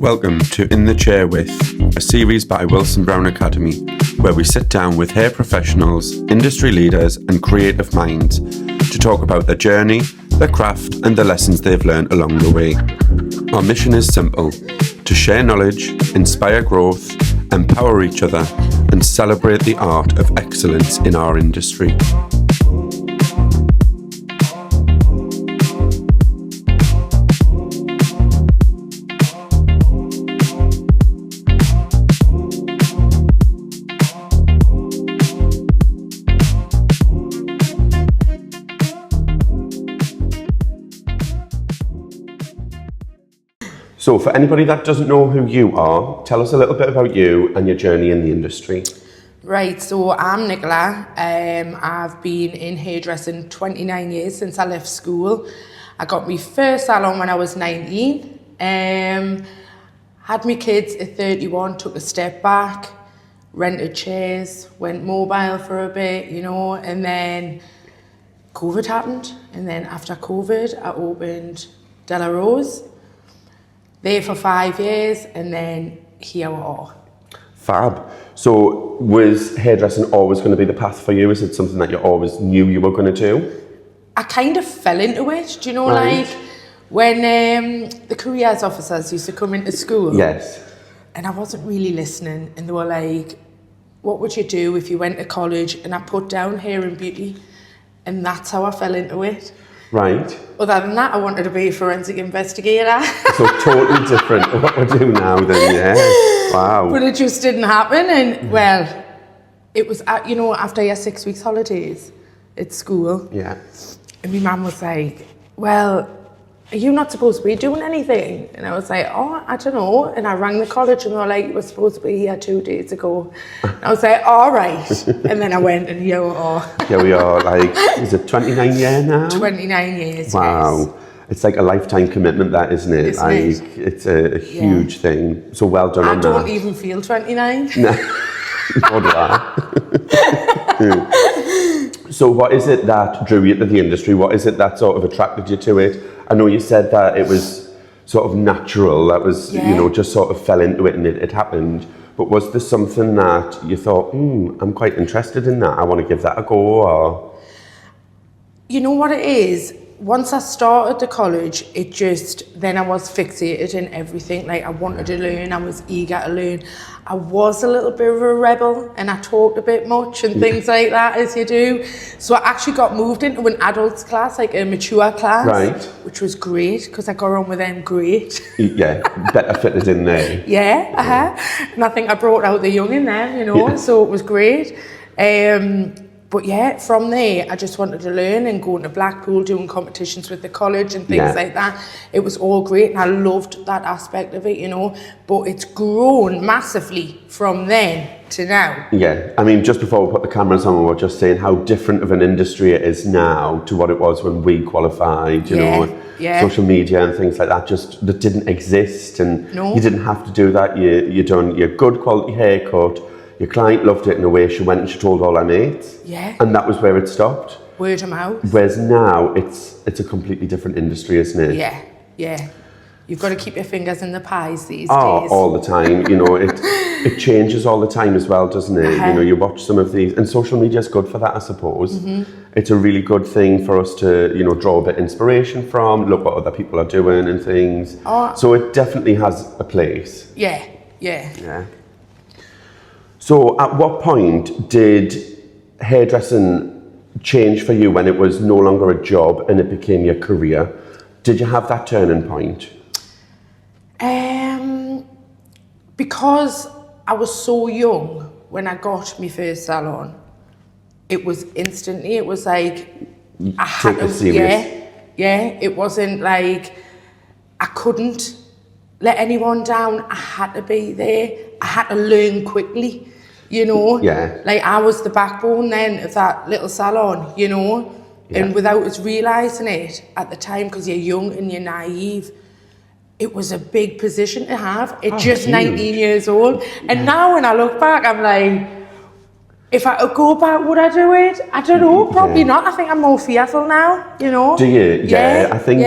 Welcome to In the Chair With, a series by Wilson Brown Academy, where we sit down with hair professionals, industry leaders and creative minds to talk about their journey, their craft and the lessons they've learned along the way. Our mission is simple: to share knowledge, inspire growth, empower each other and celebrate the art of excellence in our industry. So for anybody that doesn't know who you are, tell us a little bit about you and your journey in the industry. Right, so I'm Nicola. I've been in hairdressing 29 years since I left school. I got my first salon when I was 19. Had my kids at 31, took a step back, rented chairs, went mobile for a bit, and then COVID happened. And then after COVID, I opened Della Rose. There for 5 years, and then here we are. Fab. So was hairdressing always going to be the path for you? Is it something that you always knew you were going to do? I kind of fell into it, Right. like when the careers officers used to come into school. Yes. And I wasn't really listening, and they were like, what would you do if you went to college? And I put down hair and beauty, and that's how I fell into it. Right. Other than that, I wanted to be a forensic investigator. So totally different to what we do now then, yeah. Wow. But it just didn't happen. And well, it was, after your 6 weeks holidays at school. Yeah. And my mum was like, well, are you not supposed to be doing anything? And I was like, oh, I don't know. And I rang the college and they were like, you were supposed to be here 2 days ago. And I was like, all right. And then I went and here we are. Here we are, like, is it 29 years now? 29 years, Wow. yes. It's like a lifetime commitment, that, isn't it? Isn't it? It's a huge thing. So well done on that. I don't even feel 29. No. Nor do I. So what is it that drew you to the industry? What is it that sort of attracted you to it? I know you said that it was sort of natural, that was, just sort of fell into it and it happened. But was there something that you thought, I'm quite interested in that, I want to give that a go, or? You know what it is? Once I started the college, then I was fixated in everything. Like, I wanted to learn, I was eager to learn. I was a little bit of a rebel and I talked a bit much and things like that, as you do. So I actually got moved into an adults class, like a mature class. Right. Which was great, because I got on with them great. Yeah, better fitted in there. Yeah. And I think I brought out the young in them, so it was great. But yeah, from there, I just wanted to learn and going to Blackpool, doing competitions with the college and things like that. It was all great and I loved that aspect of it, But it's grown massively from then to now. Yeah, I mean, just before we put the cameras on, we were just saying how different of an industry it is now to what it was when we qualified, you know. Social media and things like that that didn't exist, and you didn't have to do that. You done your good quality haircut. Your client loved it in a way, she went and she told all her mates. Yeah. And that was where it stopped. Word of mouth. Whereas now, it's a completely different industry, isn't it? Yeah. You've got to keep your fingers in the pies these days. All the time. It changes all the time as well, doesn't it? You watch some of these, and social media is good for that, I suppose. Mm-hmm. It's a really good thing for us to, draw a bit of inspiration from, look what other people are doing and things. So it definitely has a place. Yeah. So at what point did hairdressing change for you when it was no longer a job and it became your career? Did you have that turning point? Because I was so young when I got my first salon, it was instantly, it was like, I had to, it wasn't like, I couldn't let anyone down, I had to be there, I had to learn quickly, Like, I was the backbone then of that little salon, and without us realising it at the time, because you're young and you're naive, it was a big position to have at just 19 years old. And now when I look back, I'm like, If I could go back, would I do it? I don't know, probably not. I think I'm more fearful now, you know. Do you? Yeah, I think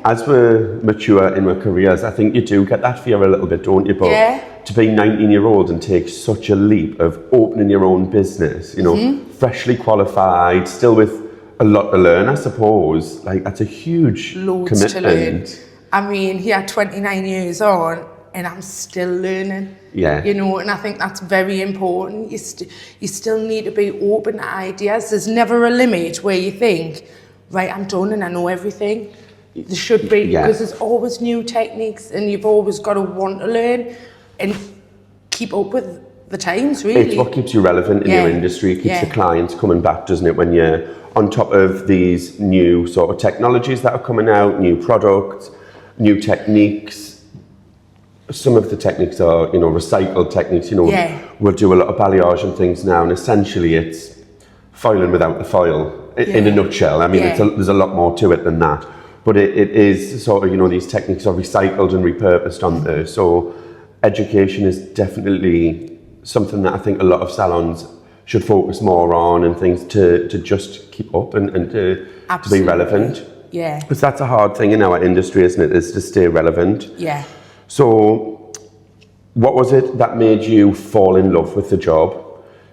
as we mature in our careers, I think you do get that fear a little bit, don't you? But Yeah. to be 19-year-old and take such a leap of opening your own business, you know, freshly qualified, still with a lot to learn, I suppose. Like, that's a huge Loads to learn. commitment. I mean, here 29 years on, and I'm still learning. Yeah. You know, and I think that's very important. You still need to be open to ideas. There's never a limit where you think, right, I'm done and I know everything. There should be, Yeah. because there's always new techniques and you've always got to want to learn and keep up with the times, really. It's what keeps you relevant in your industry. It keeps the clients coming back, doesn't it? When you're on top of these new sort of technologies that are coming out, new products, new techniques. Some of the techniques are, you know, recycled techniques. You know, we'll do a lot of balayage and things now, and essentially it's foiling without the foil. In a nutshell, I mean, there's a lot more to it than that. But it is sort of, you know, these techniques are recycled and repurposed on there. So education is definitely something that I think a lot of salons should focus more on, and things to just keep up and to be relevant. Yeah. Because that's a hard thing in our industry, isn't it? Is to stay relevant. Yeah. So what was it that made you fall in love with the job?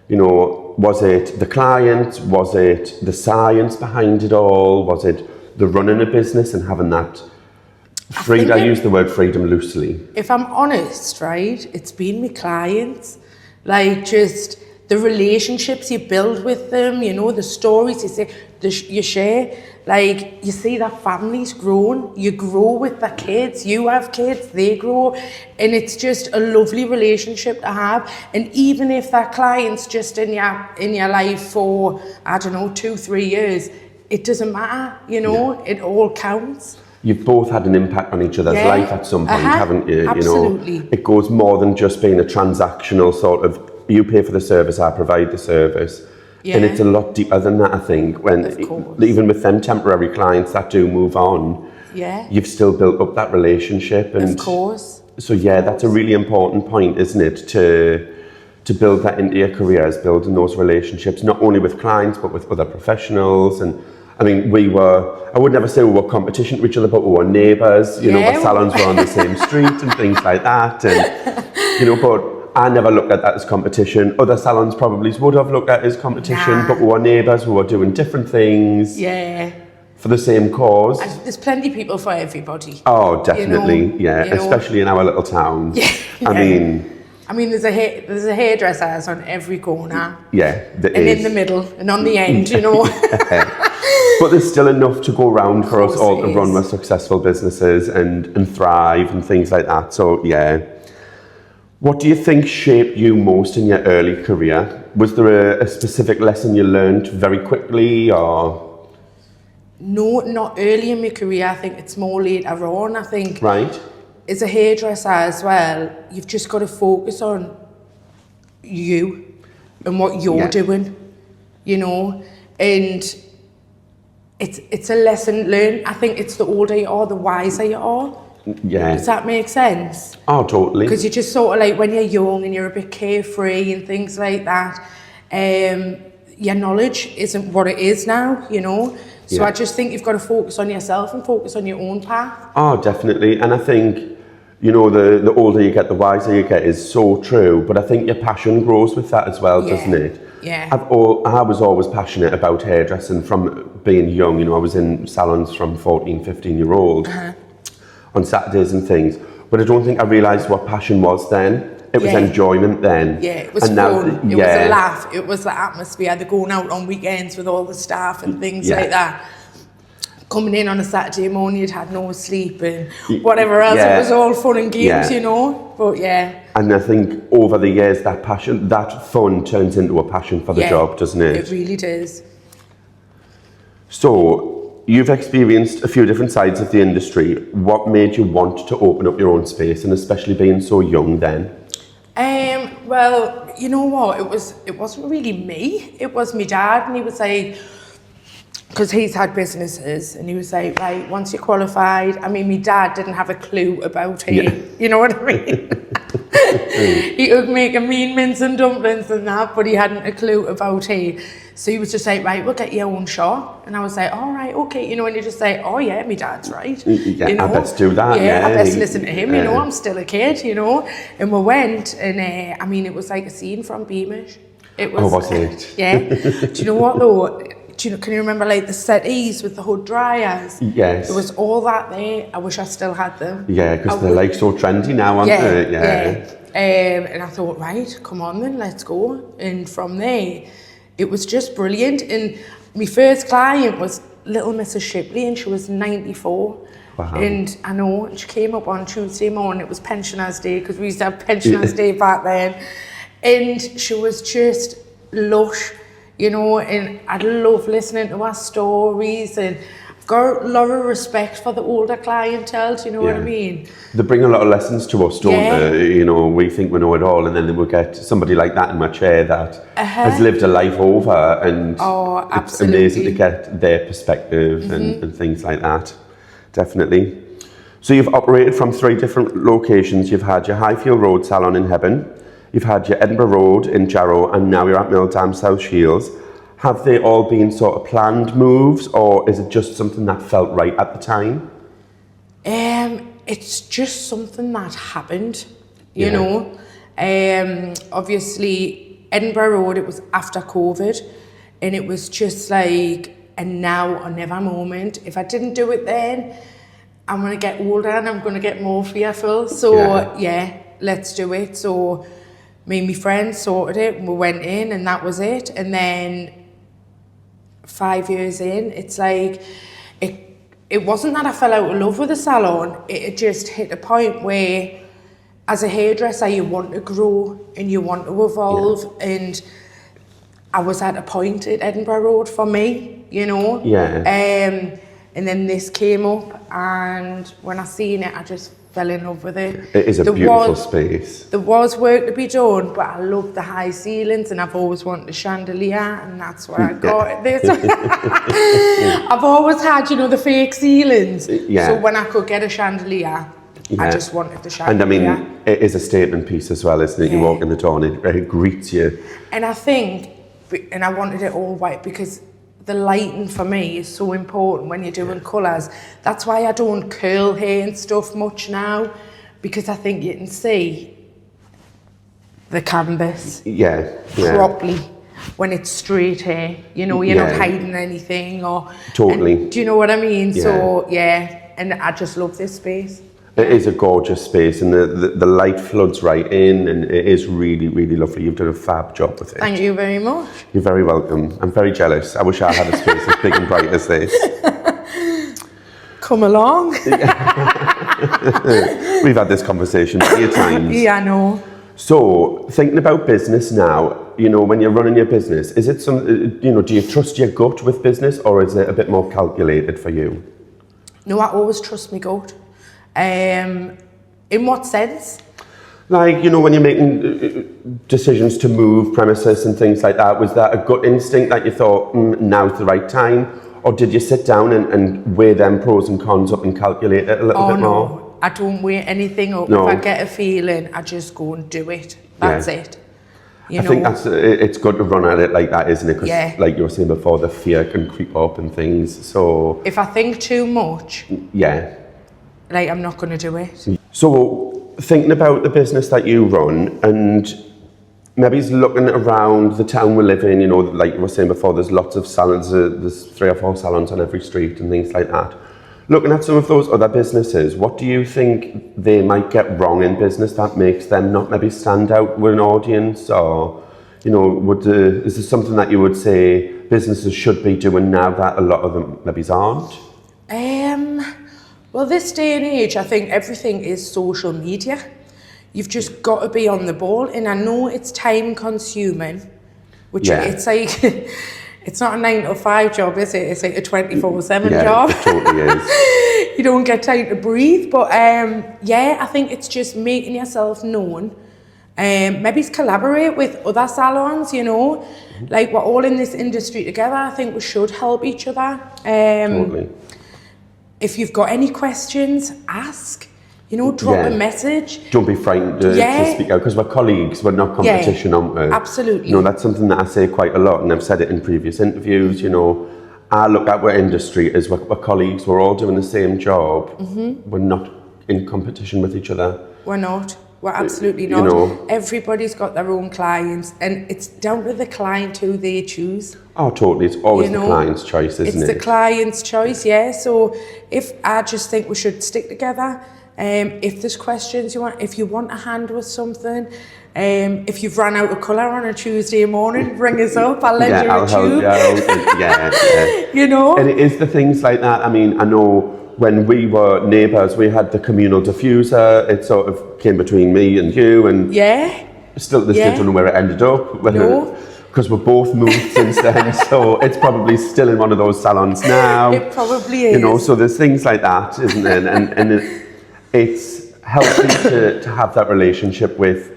You know, was it the client? Was it the science behind it all? Was it the running a business and having that freedom? I use the word freedom loosely. If I'm honest, right, it's been my clients. Like, just the relationships you build with them, you know, the stories you say, you share. Like, you see that family's grown, you grow with the kids, you have kids, they grow, and it's just a lovely relationship to have. And even if that client's just in your life for, I don't know, 2-3 years, it doesn't matter, you know, it all counts. You've both had an impact on each other's life at some point, haven't you? Absolutely. You know, it goes more than just being a transactional sort of, you pay for the service, I provide the service. Yeah. And it's a lot deeper than that, I think, when even with them temporary clients that do move on, you've still built up that relationship. And of course. So that's a really important point, isn't it? To build that into your careers, building those relationships, not only with clients, but with other professionals. And I mean, I would never say we were competition to each other, but we were neighbours, you know, our salons were on the same street and things like that. And, you know, but I never looked at that as competition. Other salons probably would have looked at it as competition, but we were neighbours, we were doing different things. For the same cause. And there's plenty of people for everybody. Oh, definitely, you know, especially in our little town. I mean, there's a hairdresser on every corner. Yeah, there and is. In the middle and on the end, you know. But there's still enough to go around for us all to run with successful businesses and thrive and things like that. So what do you think shaped you most in your early career? Was there a specific lesson you learned very quickly, or? No, not early in my career. I think it's more later on. I think as a hairdresser as well, you've just got to focus on you and what you're doing, you know. And it's a lesson learned. I think it's the older you are, the wiser you are. Yeah. Does that make sense? Oh, totally. Because you just sort of like, when you're young and you're a bit carefree and things like that, your knowledge isn't what it is now, you know. So I just think you've got to focus on yourself and focus on your own path. Oh, definitely. And I think, you know, the older you get, the wiser you get is so true. But I think your passion grows with that as well, doesn't it? Yeah. I was always passionate about hairdressing from being young. You know, I was in salons from 14, 15-year-old on Saturdays and things. But I don't think I realised what passion was then. It was enjoyment then. Yeah, it was fun. It was a laugh. It was the atmosphere. They're going out on weekends with all the staff and things like that. Coming in on a Saturday morning, you'd had no sleep and whatever else. It was all fun and games, you know. But and I think over the years, that passion, that fun turns into a passion for the job, doesn't it? It really does. So, you've experienced a few different sides of the industry. What made you want to open up your own space, and especially being so young then? Well, you know what? It wasn't really me. It was my dad, and he was like, because he's had businesses, and he was like, right, once you're qualified. I mean, my dad didn't have a clue about it. You know what I mean? He could make a mean mince and dumplings and that, but he hadn't a clue about hay. So he was just like, right, we'll get your own shop. And I was like, all right, okay. You know, and you just say, oh yeah, my dad's right. Yeah, you know? I best do that. Yeah, I best listen to him, you know, I'm still a kid, you know. And we went, and I mean, it was like a scene from Beamish. It was, was it? Yeah. Do you know what though? Can you remember like the settees with the hood dryers? Yes. There was all that there. I wish I still had them. Yeah, because they're like so trendy now, aren't they? Yeah. And I thought, right, come on then, let's go. And from there, it was just brilliant. And my first client was little Mrs. Shipley, and she was 94. Wow. And I know, and she came up on Tuesday morning. It was Pensioners' Day, because we used to have Pensioners' Day back then. And she was just lush. You know, and I love listening to her stories, and I've got a lot of respect for the older clientele, do you know what I mean? They bring a lot of lessons to us, don't they? You know, we think we know it all, and then they will get somebody like that in my chair that has lived a life over, and it's amazing to get their perspective and things like that, definitely. So you've operated from 3 different locations. You've had your Highfield Road salon in Hebburn, you've had your Edinburgh Road in Jarrow, and now you're at Milldam South Shields. Have they all been sort of planned moves, or is it just something that felt right at the time? It's just something that happened, you know. Obviously, Edinburgh Road, it was after COVID, and it was just like a now or never moment. If I didn't do it then, I'm going to get older and I'm going to get more fearful. So, let's do it. So, me and my friends sorted it, and we went in, and that was it. And then 5 years in, it's like, it wasn't that I fell out of love with the salon, it just hit a point where, as a hairdresser, you want to grow and you want to evolve, and I was at a point at Edinburgh Road for me, you know. And then this came up, and when I seen it, I just fell in love with it. It is a beautiful space. There was work to be done, but I love the high ceilings, and I've always wanted a chandelier, and that's where I got this. I've always had, you know, the fake ceilings. So when I could get a chandelier, I just wanted the chandelier. And I mean, it is a statement piece as well, isn't it? You walk in the door and it greets you. And I think, and I wanted it all white because the lighting for me is so important when you're doing colours. That's why I don't curl hair and stuff much now, because I think you can see the canvas properly when it's straight hair. You know, you're not hiding anything or... Totally. Do you know what I mean? So, and I just love this space. It is a gorgeous space, and the light floods right in, and it is really, really lovely. You've done a fab job with it. Thank you very much. You're very welcome. I'm very jealous. I wish I had a space as big and bright as this. Come along. We've had this conversation many times. Yeah, I know. So, thinking about business now, you know, when you're running your business, is it do you trust your gut with business, or is it a bit more calculated for you? No, I always trust my gut. In what sense? Like, you know, when you're making decisions to move premises and things like that, was that a gut instinct that you thought, now's the right time? Or did you sit down and weigh them pros and cons up and calculate it a little bit more? Oh, no. I don't weigh anything up. No. If I get a feeling, I just go and do it. That's it. I think it's good to run at it like that, isn't it? Because like you were saying before, the fear can creep up and things. So if I think too much, like, I'm not going to do it. So, thinking about the business that you run, and maybe looking around the town we live in, you know, like you were saying before, there's lots of salons, there's 3 or 4 salons on every street and things like that. Looking at some of those other businesses, what do you think they might get wrong in business that makes them not maybe stand out with an audience? Or, you know, is there something that you would say businesses should be doing now that a lot of them maybe aren't? Well, this day and age, I think everything is social media. You've just got to be on the ball, and I know it's time consuming, which it's like, it's not a 9 to 5 job, is it? It's like a 24/7 job. It totally is. You don't get time to breathe, but I think it's just making yourself known. Maybe collaborate with other salons, you know, like we're all in this industry together. I think we should help each other. Totally. If you've got any questions, ask. You know, drop Yeah. a message. Don't be frightened to speak out, because we're colleagues, we're not competition, aren't we? Absolutely. You know, that's something that I say quite a lot, and I've said it in previous interviews. You know, I look at our industry as we're colleagues, we're all doing the same job. We're not in competition with each other. We're not. We're absolutely not. You know, everybody's got their own clients, and it's down to the client who they choose. oh, totally. It's always You know, the client's choice, isn't It's it? the client's choice, yeah. So if I just think we should stick together, if there's questions you want, if you want a hand with something, if you've run out of colour on a Tuesday morning, ring us up. I'll lend you a I'll help tube. you out. Yeah. You know, And it is the things like that. I mean, I know when we were neighbours, we had the communal diffuser. It sort of came between me and you, and yeah, still this Yeah. day don't know where it ended up. No. Because we've both moved since then, so it's probably still in one of those salons now. it probably is. You know, so there's things like that, isn't it? And it's healthy to have that relationship with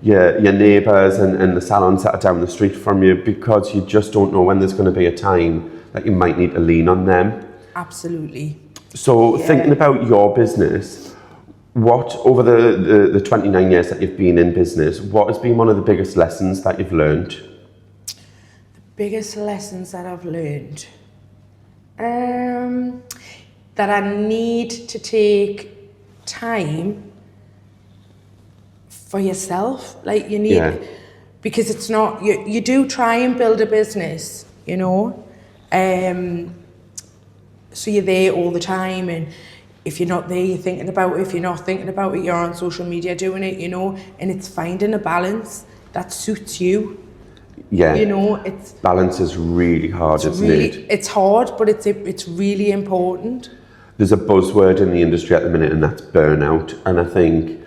your neighbours and the salons that are down the street from you, because you just don't know when there's going to be a time that you might need to lean on them. Absolutely. So thinking about your business, what, over the 29 years that you've been in business, what has been one of the biggest lessons that you've learned? Biggest lessons that I've learned, that I need to take time for yourself. Like you need, because it's not, you do try and build a business, you know, so you're there all the time, and if you're not there, you're thinking about it. If you're not thinking about it, you're on social media doing it, you know, and it's finding a balance that suits you. Yeah, You know, it's balance is really hard, isn't really, it? it's hard, but it's really important. There's a buzzword in the industry at the minute, and that's burnout. And I think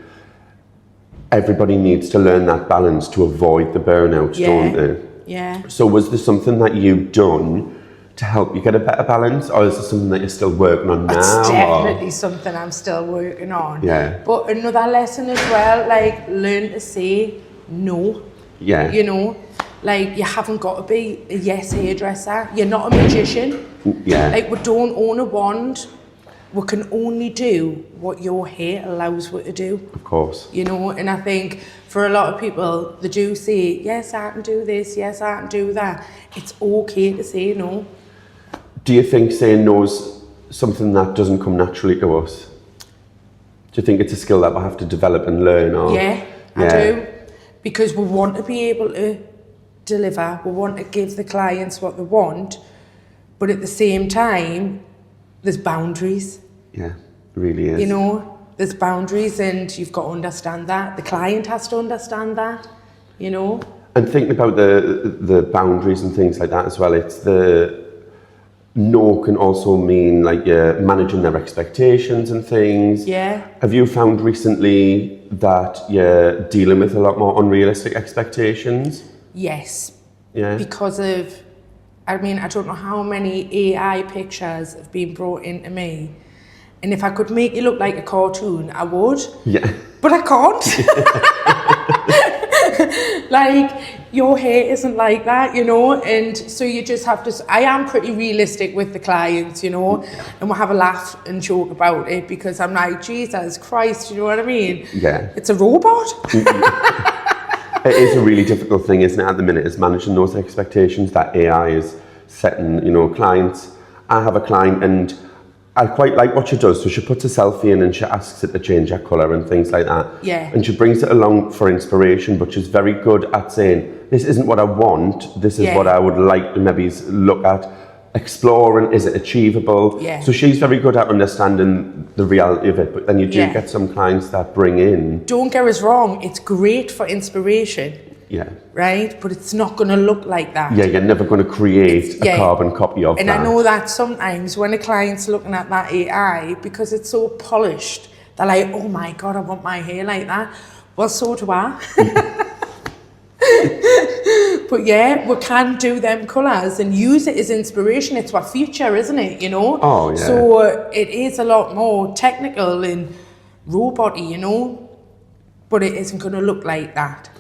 everybody needs to learn that balance to avoid the burnout, don't they? Yeah. So was there something that you've done to help you get a better balance, or is there something that you're still working on now? It's definitely something I'm still working on. Yeah. But another lesson as well, like learn to say no. Yeah. You know, like you haven't got to be a yes hairdresser. You're not a magician. Yeah. Like we don't own a wand. We can only do what your hair allows we to do. Of course. You know, and I think for a lot of people, they do say, yes, I can do this, yes, I can do that. It's okay to say no. Do you think saying no's something that doesn't come naturally to us? Do you think it's a skill that we have to develop and learn? Or? Yeah, I do. Because we want to be able to deliver, we want to give the clients what they want, but at the same time, there's boundaries. Yeah, it really is. You know, there's boundaries, and you've got to understand that. The client has to understand that, you know. And thinking about the boundaries and things like that as well, it's the no can also mean like you're managing their expectations and things. Yeah. Have you found recently that you're dealing with a lot more unrealistic expectations? Yes. Yeah. Because of, I mean, I don't know how many AI pictures have been brought into me. And if I could make you look like a cartoon, I would. Yeah. But I can't. Like, your hair isn't like that, you know? And so you just have to, I am pretty realistic with the clients, you know? And we'll have a laugh and joke about it, because I'm like, Jesus Christ, you know what I mean? Yeah. It's a robot. It is a really difficult thing, isn't it, at the minute, is managing those expectations that AI is setting, you know, clients. I have a client and I quite like what she does. So she puts a selfie in and she asks it to change her colour and things like that. Yeah. And she brings it along for inspiration, but she's very good at saying, this isn't what I want, this is what I would like to maybe look at. Exploring, is it achievable? Yeah. So she's very good at understanding the reality of it, but then you do get some clients that bring in. Don't get us wrong, it's great for inspiration, Yeah. right? But it's not going to look like that. Yeah, you're never going to create a carbon copy of and that. I know that sometimes when a client's looking at that AI, because it's so polished, they're like, oh my God, I want my hair like that. Well, so do I. But yeah, we can do them colours and use it as inspiration. It's our future, isn't it, you know? Oh, yeah. So it is a lot more technical and robot-y, you know? But it isn't going to look like that.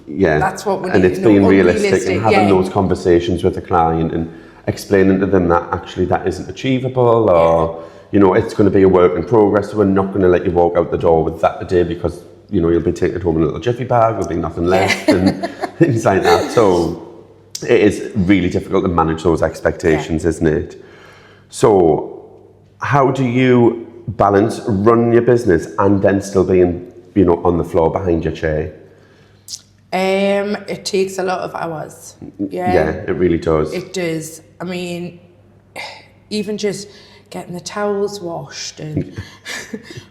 Yeah, That's what we and need it's to know, being realistic unrealistic, and having yeah. those conversations with the client and explaining to them that actually that isn't achievable, or you know, it's going to be a work in progress, so we're not going to let you walk out the door with that today because, you know, you'll be taking it home in a little jiffy bag, there'll be nothing left and things like that. So it is really difficult to manage those expectations, isn't it? So how do you balance run your business and then still being, you know, on the floor behind your chair? It takes a lot of hours. Yeah, it really does. It does. I mean, even just getting the towels washed and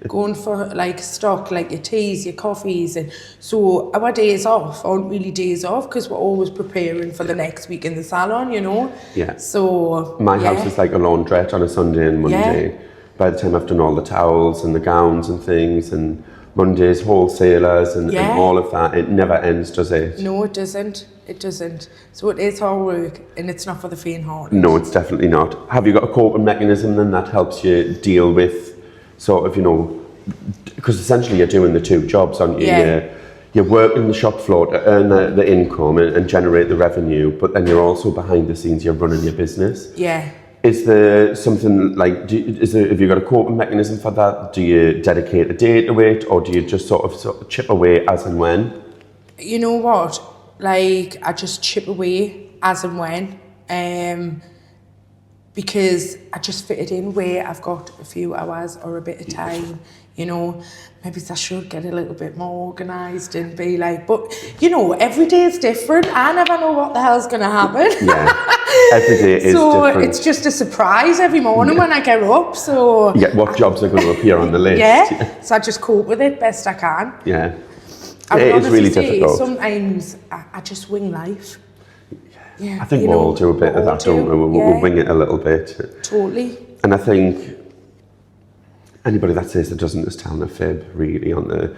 going for like stock, like your teas, your coffees, and so our days off aren't really days off because we're always preparing for the next week in the salon, you know. Yeah. So my house is like a laundrette on a Sunday and Monday. Yeah. By the time I've done all the towels and the gowns and things, and Mondays wholesalers and all of that, it never ends, does it? No, it doesn't. It doesn't. So it is hard work, and it's not for the faint-hearted. No, it's definitely not. Have you got a coping mechanism then that helps you deal with sort of, you know, because essentially you're doing the two jobs, aren't you? Yeah. You're working the shop floor to earn the income and generate the revenue, but then you're also behind the scenes, you're running your business. Yeah. Is there something like, have you got a coping mechanism for that? Do you dedicate a day to it, or do you just sort of chip away as and when? You know what? Like, I just chip away as and when, because I just fit it in where I've got a few hours or a bit of time, you know. Maybe I should get a little bit more organised and be like, but, you know, every day is different. I never know what the hell's going to happen. Yeah, every day is so different. It's just a surprise every morning when I get up, so... Yeah, what jobs are going to appear on the list? Yeah, so I just cope with it best I can. Yeah. I It would is really honestly say, difficult. Sometimes I just wing life. Yeah, I think you we know, all do a bit of all that, don't we? We'll wing it a little bit. Totally. And I think anybody that says there doesn't is telling a fib, really, on the...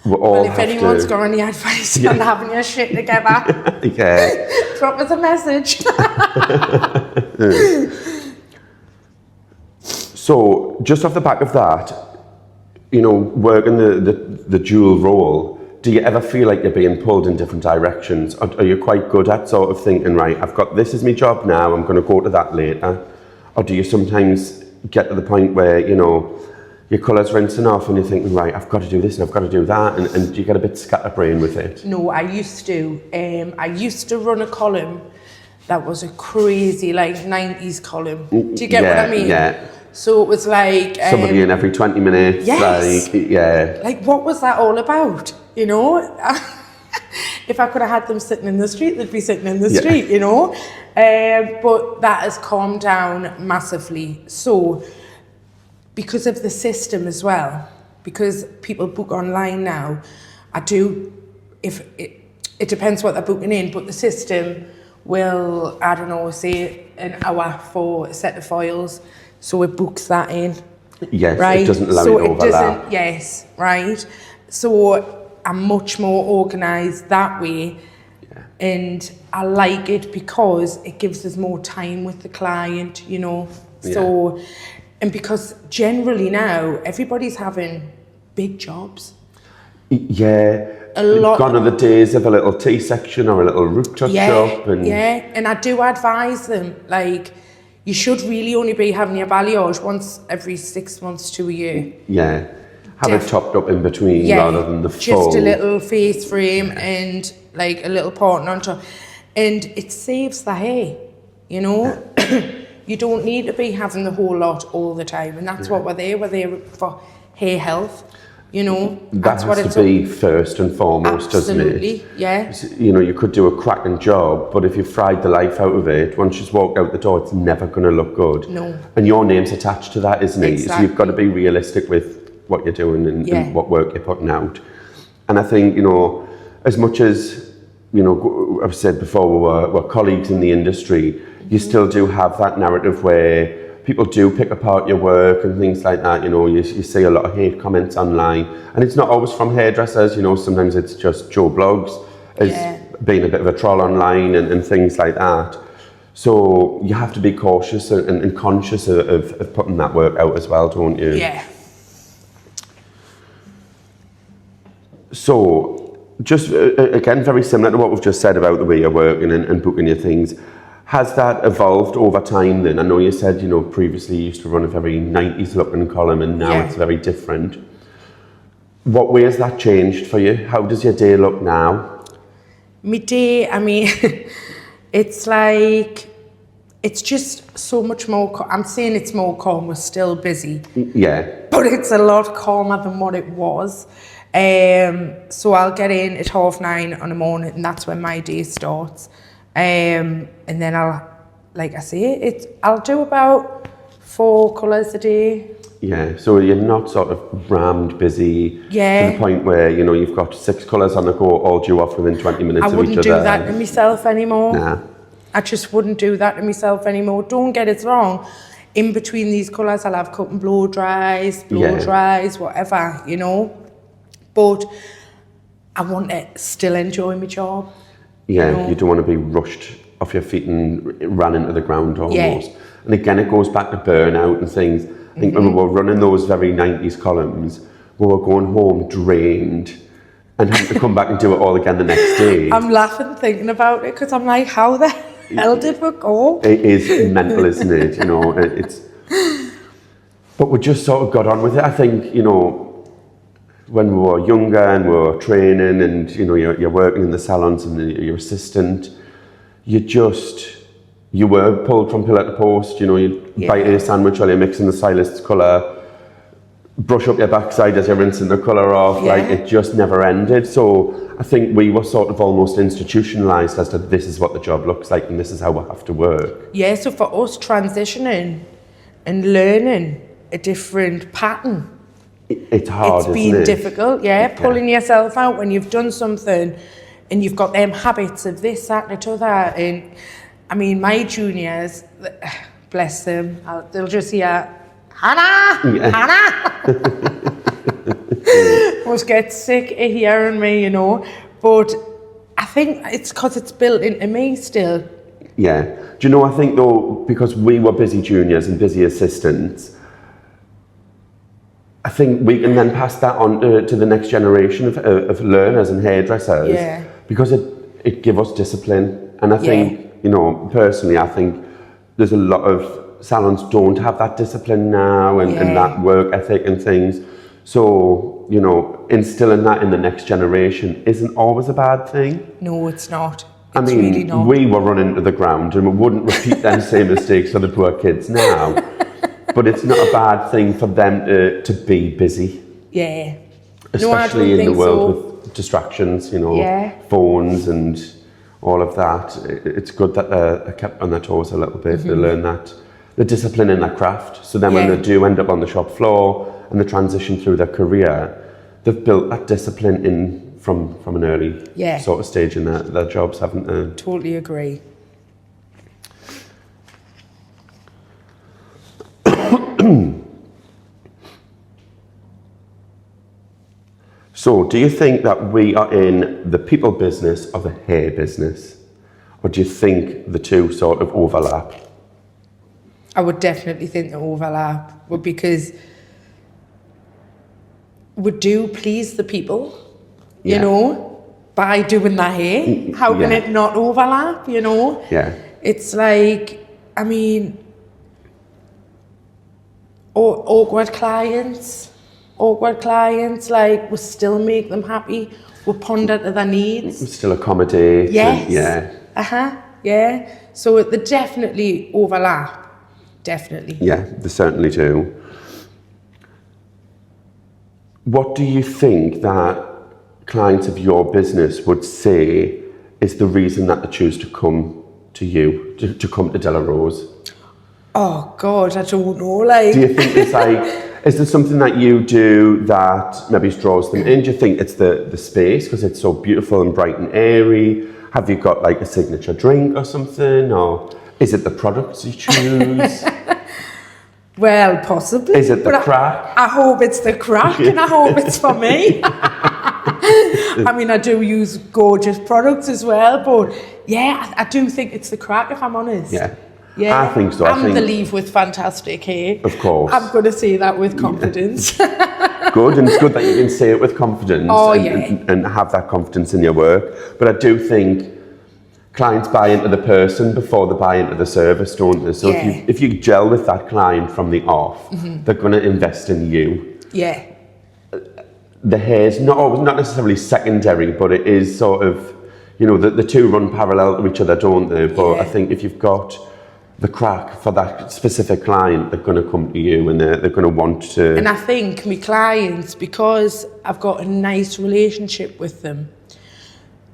Well, if anyone's got any advice on having your shit together, yeah. drop us a message. So, just off the back of that, you know, working the dual role, do you ever feel like you're being pulled in different directions? Or are you quite good at sort of thinking, right, I've got this as my job now, I'm going to go to that later? Or do you sometimes get to the point where, you know, your colour's rinsing off and you're thinking, right, I've got to do this and I've got to do that, and you get a bit scatterbrained with it? No, I used to. I used to run a column that was a crazy, like, 90s column. Do you get what I mean? Yeah. So it was like... somebody in every 20 minutes. Yes. Like, yeah. Like, what was that all about? You know? If I could have had them sitting in the street, they'd be sitting in the street, you know? But that has calmed down massively. So, because of the system as well, because people book online now, if it depends what they're booking in, but the system will, I don't know, say an hour for a set of files, so it books that in. Yes, right? it doesn't allow you to overlap. Yes, right. So I'm much more organised that way, and I like it because it gives us more time with the client, you know. So, and because generally now everybody's having big jobs. Yeah. A lot. Gone are the days of a little tea section or a little root touch up. And and I do advise them, like, you should really only be having your balayage once every 6 months to a year. Yeah. Have it topped up in between rather than the full. Just a little face frame and like a little pattern on top. And it saves the hair, you know? You don't need to be having the whole lot all the time. And that's what we're there. We're there for hair health, you know? That has to be first and foremost, doesn't it? Absolutely, yeah. You know, you could do a cracking job, but if you fried the life out of it, once you walk out the door, it's never going to look good. No. And your name's attached to that, isn't it? Exactly. So you've got to be realistic with what you're doing and what work you're putting out. And I think, you know, as much as, you know, I've said before, we're colleagues in the industry, you still do have that narrative where people do pick apart your work and things like that. You know, you see a lot of hate comments online, and it's not always from hairdressers, you know, sometimes it's just Joe Blogs as being a bit of a troll online and things like that. So you have to be cautious and conscious of putting that work out as well, don't you? Yeah. So, just again, very similar to what we've just said about the way you're working and booking your things, Has that evolved over time then? I know you said, you know, previously you used to run a very 90s looking column and now it's very different. What way has that changed for you? How does your day look now? My day, I mean, it's like, it's just so much more, I'm saying it's more calm, we're still busy. Yeah. But it's a lot calmer than what it was. So I'll get in at 9:30 on the morning and that's when my day starts. And then I'll do about 4 colours a day. Yeah, so you're not sort of rammed busy to the point where, you know, you've got 6 colours on the go all due off within 20 minutes of each other. I wouldn't do that to myself anymore. Nah. I just wouldn't do that to myself anymore. Don't get it wrong. In between these colours, I'll have cut and blow dries, whatever, you know. But I want to still enjoy my job. Yeah, you don't want to be rushed off your feet and ran into the ground almost. Yeah. And again, it goes back to burnout and things. I think when we were running those very 90s columns, we were going home drained and having to come back and do it all again the next day. I'm laughing thinking about it because I'm like, how the hell did we go? It is mental, isn't it? You know, but we just sort of got on with it. I think, you know, when we were younger and we were training and, you know, you're working in the salons and you're assistant, you were pulled from pillar to post, you know, you'd bite a sandwich while you're mixing the stylist's colour, brush up your backside as you're rinsing the colour off, like it just never ended. So I think we were sort of almost institutionalised as to this is what the job looks like and this is how we have to work. Yeah, so for us transitioning and learning a different pattern, it's hard, it's been difficult, pulling yourself out when you've done something and you've got them habits of this, that and the other. And I mean, my juniors, bless them, they'll just hear, Hannah, Hannah. Must get sick of hearing me, you know. But I think it's because it's built into me still. Yeah. Do you know, I think though, because we were busy juniors and busy assistants, I think we can then pass that on to the next generation of learners and hairdressers because it gives us discipline. And I think, you know, personally, I think there's a lot of salons don't have that discipline now and that work ethic and things. So, you know, instilling that in the next generation isn't always a bad thing. No, it's not. I mean, really not. We were running to the ground and we wouldn't repeat them same mistakes for the poor kids now. But it's not a bad thing for them to be busy. Yeah. Especially in the world with distractions, you know, phones and all of that. It's good that they're kept on their toes a little bit. They learn that, the discipline in their craft. So then when they do end up on the shop floor and they transition through their career, they've built that discipline in from an early sort of stage in their jobs, haven't they? Totally agree. So, do you think that we are in the people business or the hair business? Or do you think the two sort of overlap? I would definitely think they overlap, but because we do please the people, you know, by doing their hair. How can it not overlap, you know? Yeah. It's like, I mean, awkward clients, like, we still make them happy. We ponder to their needs. We still accommodate. Yes. So they definitely overlap. Definitely. Yeah, they certainly do. What do you think that clients of your business would say is the reason that they choose to come to you, to come to Della Rose? Oh God, I don't know. Like, do you think it's like, is there something that you do that maybe draws them in? Do you think it's the space because it's so beautiful and bright and airy? Have you got like a signature drink or something? Or is it the products you choose? Well, possibly. Is it the crack? I hope it's the crack and I hope it's for me. I mean, I do use gorgeous products as well, but yeah, I do think it's the crack, if I'm honest. Yeah. Yeah, I think so. I'm the leave with fantastic hair. Of course. I'm going to say that with confidence. Good, and it's good that you can say it with confidence and have that confidence in your work. But I do think clients buy into the person before they buy into the service, don't they? So Yeah. if you gel with that client from the off, they're going to invest in you. Yeah. The hair's not necessarily secondary, but it is sort of, you know, the two run parallel to each other, don't they? But Yeah. I think if you've got the crack for that specific client, they're going to come to you and they're going to want to. And I think my clients, because I've got a nice relationship with them,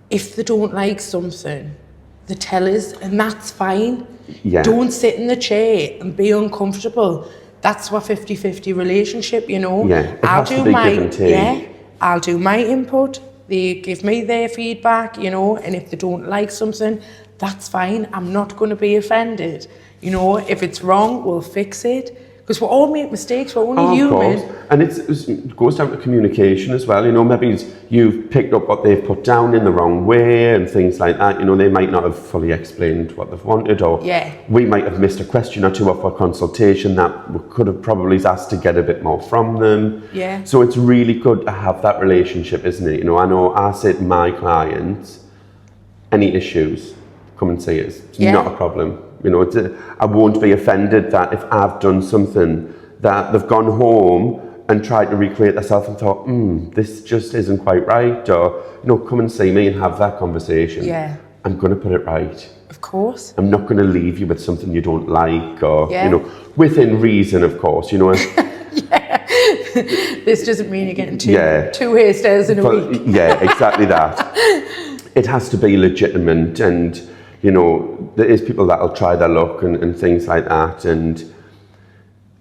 if they don't like something, they tell us, and that's fine. Yeah. Don't sit in the chair and be uncomfortable. That's our 50-50 relationship, you know. Yeah, it has to be give and take. I'll do my input. They give me their feedback, you know, and if they don't like something, that's fine. I'm not going to be offended. You know, if it's wrong, we'll fix it. Because we all make mistakes, we're only human. Of course. And it goes down to communication as well. You know, maybe you've picked up what they've put down in the wrong way and things like that. You know, they might not have fully explained what they've wanted, or we might have missed a question or two off our consultation that we could have probably asked to get a bit more from them. Yeah. So it's really good to have that relationship, isn't it? You know I say to my clients, any issues, come and see us. It's not a problem. You know, I won't be offended that if I've done something that they've gone home and tried to recreate themselves and thought, this just isn't quite right, or, you know, come and see me and have that conversation. Yeah. I'm going to put it right. Of course. I'm not going to leave you with something you don't like, or, you know, within reason, of course, you know. This doesn't mean you're getting two hairstyles in a week. Yeah, exactly that. It has to be legitimate, and, you know, there is people that'll try their luck and things like that, and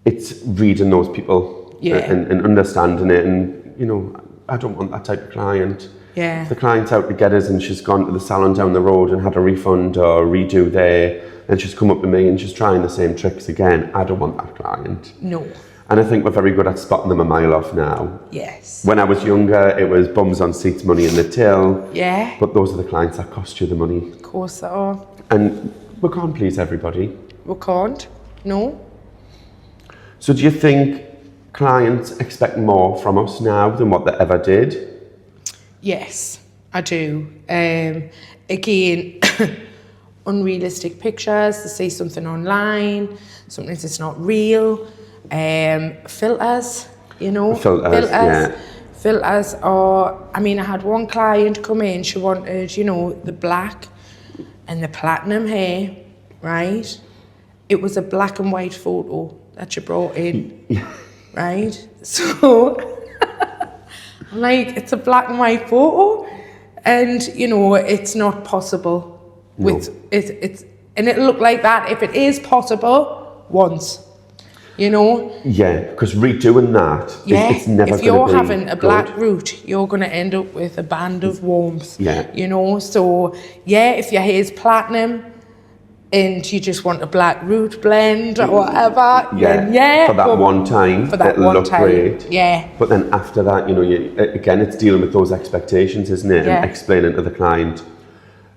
it's reading those people and understanding it, and, you know, I don't want that type of client. Yeah. If the client's out to get us and she's gone to the salon down the road and had a refund or a redo there, and she's come up to me and she's trying the same tricks again, I don't want that client. No. And I think we're very good at spotting them a mile off now. Yes. When I was younger, it was bums on seats, money in the till. Yeah. But those are the clients that cost you the money. Of course they are. And we can't please everybody. We can't. No. So do you think clients expect more from us now than what they ever did? Yes, I do. Again, unrealistic pictures, they see something online, something that's not real. Filters, you know. Filters are, I mean, I had one client come in, she wanted, you know, the black and the platinum hair, right? It was a black and white photo that you brought in, right? So, I'm like, it's a black and white photo, and, you know, it's not possible. With it's and it'll look like that if it is possible once. You know? Yeah, because redoing that, it's never going to be if you're having a black root, you're going to end up with a band of warmth. Yeah. You know? So, if your hair's platinum and you just want a black root blend or whatever, then for that one time, it'll look great. Yeah. But then after that, you know, again, it's dealing with those expectations, isn't it? Yeah. And explaining to the client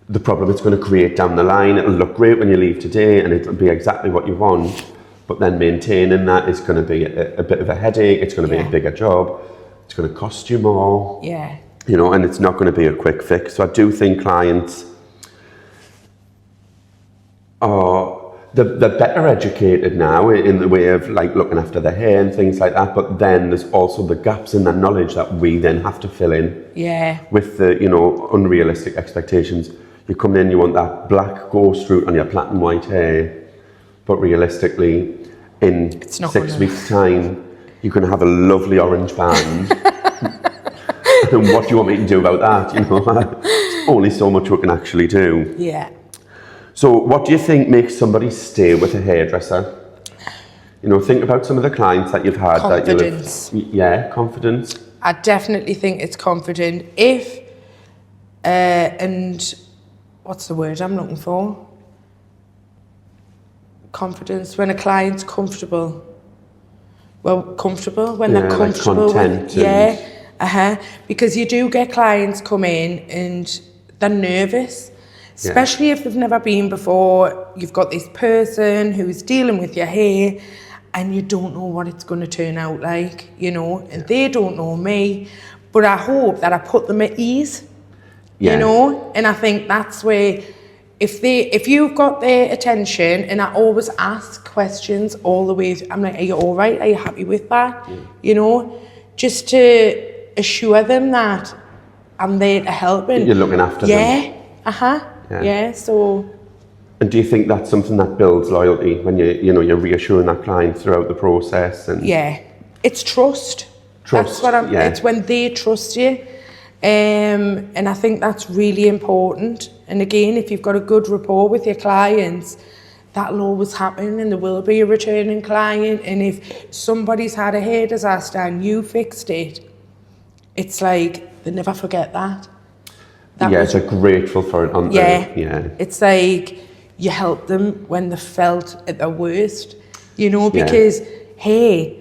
the problem it's going to create down the line. It'll look great when you leave today and it'll be exactly what you want. But then maintaining that is going to be a bit of a headache. It's going to be a bigger job. It's going to cost you more. Yeah. You know, and it's not going to be a quick fix. So I do think clients are, they're better educated now in the way of like looking after their hair and things like that. But then there's also the gaps in their knowledge that we then have to fill in. Yeah. With the, you know, unrealistic expectations. You come in, you want that black ghost root on your platinum white hair. But realistically, in 6 weeks' time, you're going to have a lovely orange band. And what do you want me to do about that? You know, there's only so much we can actually do. Yeah. So what do you think makes somebody stay with a hairdresser? You know, think about some of the clients that you've had. Confidence. Confidence. I definitely think it's confident. If, and what's the word I'm looking for? Confidence, when a client's comfortable. Well, comfortable, when they're comfortable. Like content because you do get clients come in and they're nervous, especially if they've never been before. You've got this person who's dealing with your hair and you don't know what it's going to turn out like, you know, and they don't know me. But I hope that I put them at ease, you know, and I think that's where if you've got their attention, and I always ask questions all the way, I'm like, are you all right? Are you happy with that? Yeah. You know, just to assure them that I'm there to help. And you're looking after them. Yeah, so. And do you think that's something that builds loyalty when you're reassuring that client throughout the process? And yeah, it's trust. That's what it's when they trust you. And I think that's really important. And again, if you've got a good rapport with your clients, that'll always happen, and there will be a returning client. And if somebody's had a hair disaster and you fixed it, it's like they never forget that. They're grateful for it, aren't they? Yeah. It's like you help them when they felt at their worst, you know, because hair,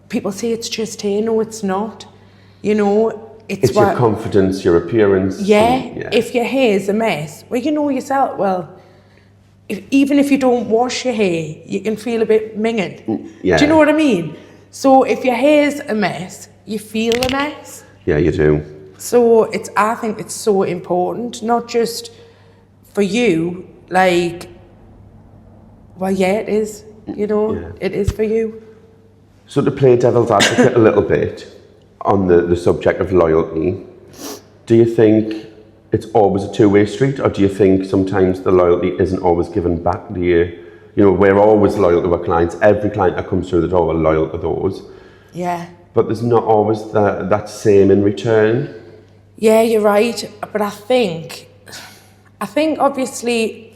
people say it's just hair. No, it's not. You know, it's your confidence, your appearance. If your hair is a mess, well, you know yourself, well, even if you don't wash your hair, you can feel a bit minging. Yeah. Do you know what I mean? So if your hair's a mess, you feel a mess. Yeah, you do. So I think it's so important, not just for you, like, well, yeah, it is, you know, it is for you. So to play devil's advocate a little bit on the subject of loyalty, do you think it's always a two-way street, or do you think sometimes the loyalty isn't always given back to you? You know, we're always loyal to our clients. Every client that comes through the door, we're loyal to those. Yeah. But there's not always that same in return. Yeah, you're right. But I think obviously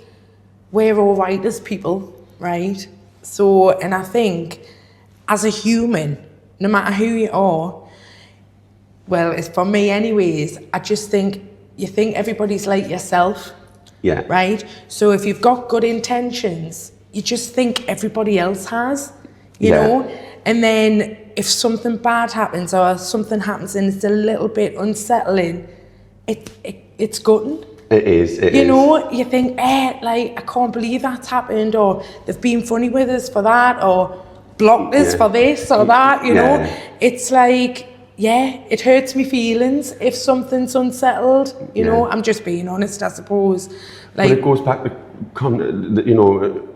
we're all right as people, right? So, and I think as a human, no matter who you are, well, it's for me anyways, I just think you think everybody's like yourself. Yeah. Right? So if you've got good intentions, you just think everybody else has, you know? And then if something bad happens or something happens and it's a little bit unsettling, it's gutting. It is. You know, you think, like, I can't believe that's happened, or they've been funny with us for that, or blocked us for this or that, you know? It's like, it hurts me feelings if something's unsettled, you know? I'm just being honest, I suppose. Like, but it goes back to,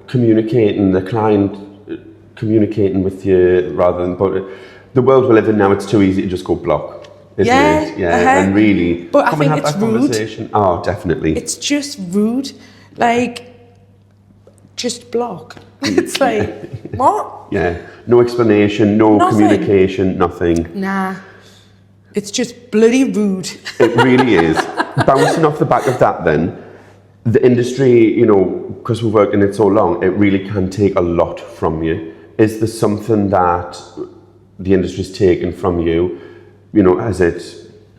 communicating, the client communicating with you rather than, but the world we live in now, it's too easy to just go block. Isn't it? And really, but I think have it's that rude. Conversation. Oh, definitely. It's just rude. Like, just block. It's like, what? Yeah. No explanation, nothing. Communication, nothing. Nah. It's just bloody rude. It really is. Bouncing off the back of that then, the industry, you know, because we've worked in it so long, it really can take a lot from you. Is there something that the industry's taken from you? You know, has it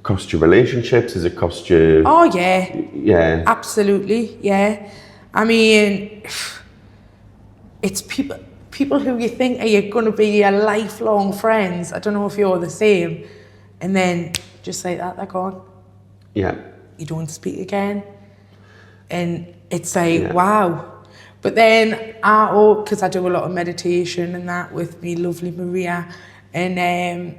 cost you relationships? Has it cost you... Oh, yeah. Yeah. Absolutely, yeah. I mean, it's people who you think are you going to be your lifelong friends. I don't know if you're the same. And then, just like that, they're gone. Yeah. You don't speak again. And it's like, wow. But then, because I do a lot of meditation and that with me lovely Maria, and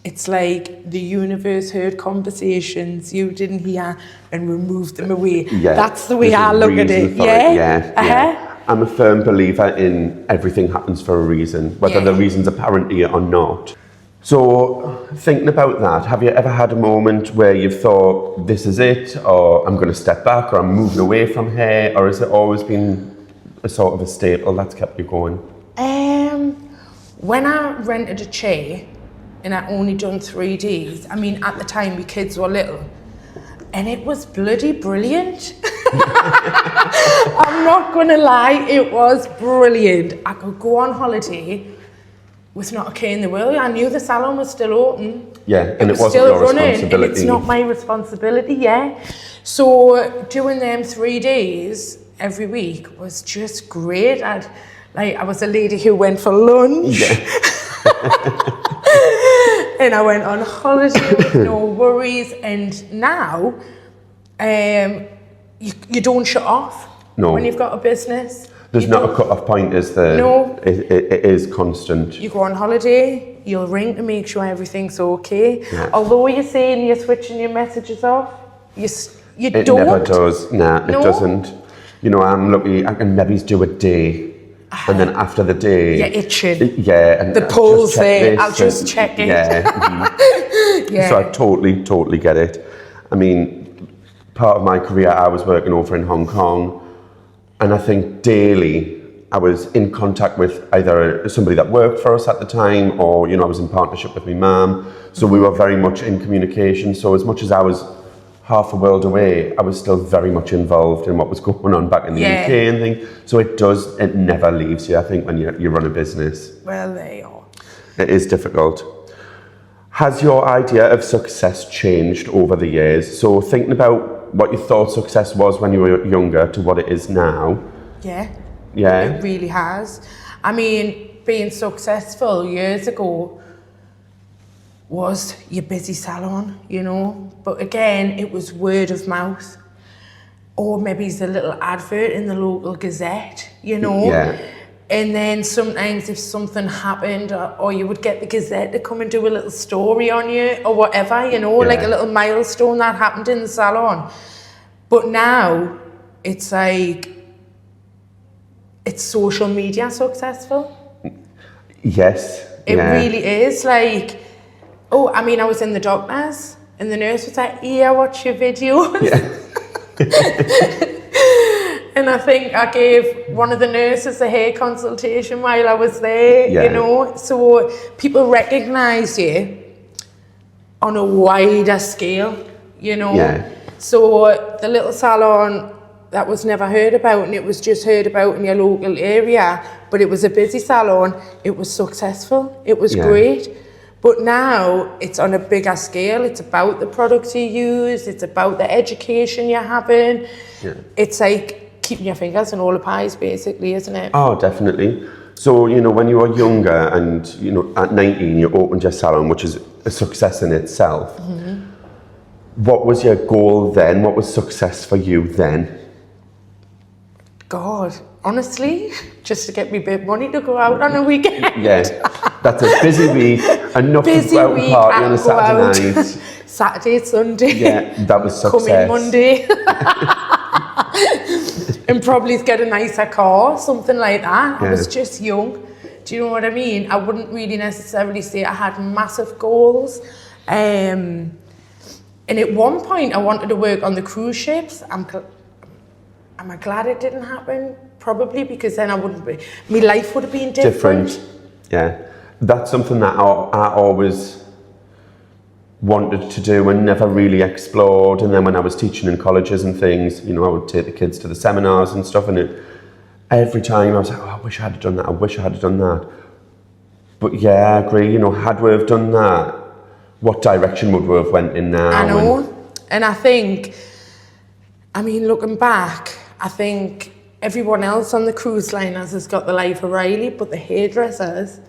it's like the universe heard conversations you didn't hear and removed them away. Yeah. That's the way I look at it. Yeah. I'm a firm believer in everything happens for a reason, whether the reason's apparent to you or not. So, thinking about that, have you ever had a moment where you've thought, this is it, or I'm going to step back, or I'm moving away from here, or has it always been a sort of a staple that's kept you going? When I rented a chair, and I only done 3 days, I mean, at the time, my kids were little, and it was bloody brilliant. I'm not going to lie, it was brilliant. I could go on holiday with not a care in the world. I knew the salon was still open. Yeah, and it wasn't still your running, responsibility. And it's not my responsibility, So doing them 3 days every week was just great. I was a lady who went for lunch. And I went on holiday with no worries. And now, you don't shut off when you've got a business. There's not a cut-off point, is there? No. It is constant. You go on holiday, you'll ring to make sure everything's okay. Yeah. Although you're saying you're switching your messages off, you don't. It never does. Nah, it doesn't. You know, I'm lucky I can maybe do a day, and then after the day, you're itching. Yeah, and The polls there. this I'll just and- check it. Yeah. Yeah. So I totally get it. I mean, part of my career, I was working over in Hong Kong, and I think daily I was in contact with either somebody that worked for us at the time, or, you know, I was in partnership with my mum. So we were very much in communication. So as much as I was half a world away, I was still very much involved in what was going on back in the UK and things. So it never leaves you, I think, when you run a business. Well, there you are. It is difficult. Has your idea of success changed over the years? So thinking about what you thought success was when you were younger to what it is now. Yeah. Yeah. It really has. I mean, being successful years ago was your busy salon, you know. But again, it was word of mouth. Or maybe it's a little advert in the local gazette, you know. Yeah. And then sometimes if something happened, or you would get the Gazette to come and do a little story on you or whatever, you know, like a little milestone that happened in the salon. But now it's like, it's social media successful. Yes. It really is. Like, oh, I mean, I was in the doctor's and the nurse was like, yeah, watch your videos. Yeah. And I think I gave one of the nurses a hair consultation while I was there, you know. So people recognise you on a wider scale, you know. Yeah. So the little salon that was never heard about, and it was just heard about in your local area, but it was a busy salon, it was successful, it was great. But now it's on a bigger scale. It's about the products you use, it's about the education you're having. Yeah. It's like keeping your fingers in all the pies, basically, isn't it? Oh, definitely. So, you know, when you were younger and, you know, at 19, you opened your salon, which is a success in itself. Mm-hmm. What was your goal then? What was success for you then? God, honestly, just to get me a bit of money to go out on a weekend. Yeah, that's a busy week. Enough to go out and party on a Saturday night. Saturday, Sunday. Yeah, that was success. Come in Monday. And probably get a nicer car, something like that. I was just young. Do you know what I mean? I wouldn't really necessarily say I had massive goals. And at one point, I wanted to work on the cruise ships. Am I glad it didn't happen? Probably, because then I wouldn't be. My life would have been different. Yeah, that's something that I always wanted to do and never really explored. And then when I was teaching in colleges and things, you know, I would take the kids to the seminars and stuff, and every time I was like, oh, I wish I had done that, I wish I had done that. But yeah, I agree, you know, had we have done that, what direction would we have went in now? I know, and I think, I mean, looking back, I think everyone else on the cruise liners has got the life of Riley, but the hairdressers,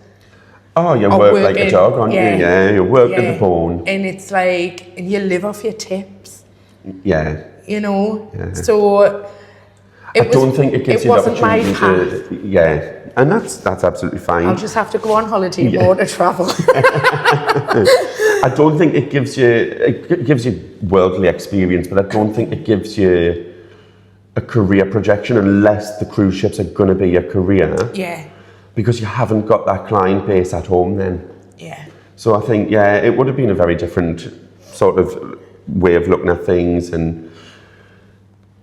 oh, you work like a dog, aren't you? Yeah, you work to the bone. And it's like, and you live off your tips. Yeah. You know? Yeah. So, I don't think it gives you the opportunity to... Yeah, and that's absolutely fine. I'll just have to go on holiday more to travel. I don't think it gives you worldly experience, but I don't think it gives you a career projection unless the cruise ships are going to be your career. Yeah. Because you haven't got that client base at home then. Yeah. So I think, yeah, it would have been a very different sort of way of looking at things. And